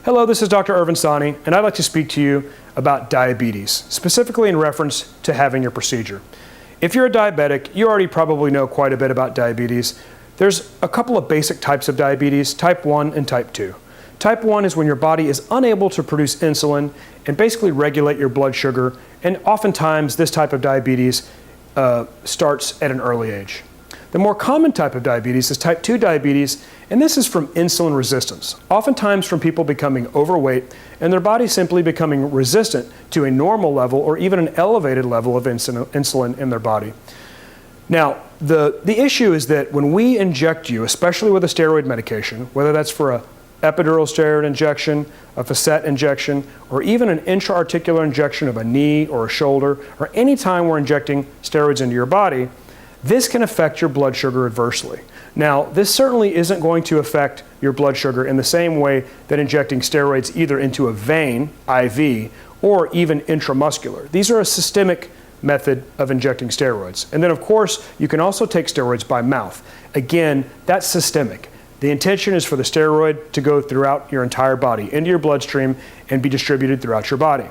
Hello, this is Dr. Irvin Sani, and I'd like to speak to you about diabetes, specifically in reference to having your procedure. If you're a diabetic, you already probably know quite a bit about diabetes. There's a couple of basic types of diabetes, type 1 and type 2. Type 1 is when your body is unable to produce insulin and basically regulate your blood sugar, and oftentimes this type of diabetes starts at an early age. The more common type of diabetes is type 2 diabetes, and this is from insulin resistance, oftentimes from people becoming overweight and their body simply becoming resistant to a normal level or even an elevated level of insulin in their body. Now, the issue is that when we inject you, especially with a steroid medication, whether that's for an epidural steroid injection, a facet injection, or even an intra-articular injection of a knee or a shoulder, or any time we're injecting steroids into your body, this can affect your blood sugar adversely. Now, this certainly isn't going to affect your blood sugar in the same way that injecting steroids either into a vein, IV, or even intramuscular. These are a systemic method of injecting steroids. And then, of course, you can also take steroids by mouth. Again, that's systemic. The intention is for the steroid to go throughout your entire body, into your bloodstream, and be distributed throughout your body.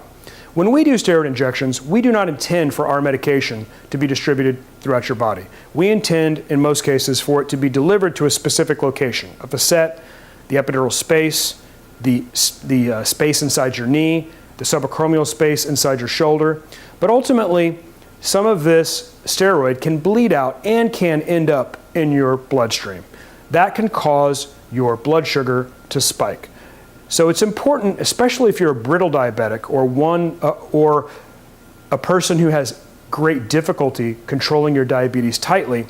When we do steroid injections, we do not intend for our medication to be distributed throughout your body. We intend, in most cases, for it to be delivered to a specific location, a facet, the epidural space, the space inside your knee, the subacromial space inside your shoulder. But ultimately, some of this steroid can bleed out and can end up in your bloodstream. That can cause your blood sugar to spike. So it's important, especially if you're a brittle diabetic or a person who has great difficulty controlling your diabetes tightly,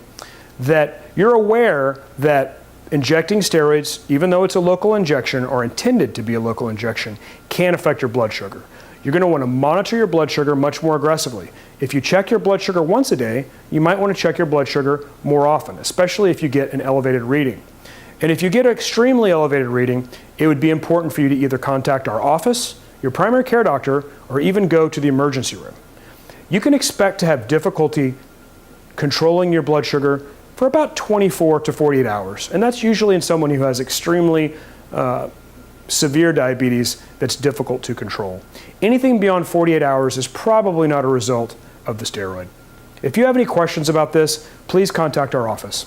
that you're aware that injecting steroids, even though it's a local injection or intended to be a local injection, can affect your blood sugar. You're going to want to monitor your blood sugar much more aggressively. If you check your blood sugar once a day, you might want to check your blood sugar more often, especially if you get an elevated reading. And if you get an extremely elevated reading, it would be important for you to either contact our office, your primary care doctor, or even go to the emergency room. You can expect to have difficulty controlling your blood sugar for about 24 to 48 hours. And that's usually in someone who has extremely severe diabetes that's difficult to control. Anything beyond 48 hours is probably not a result of the steroid. If you have any questions about this, please contact our office.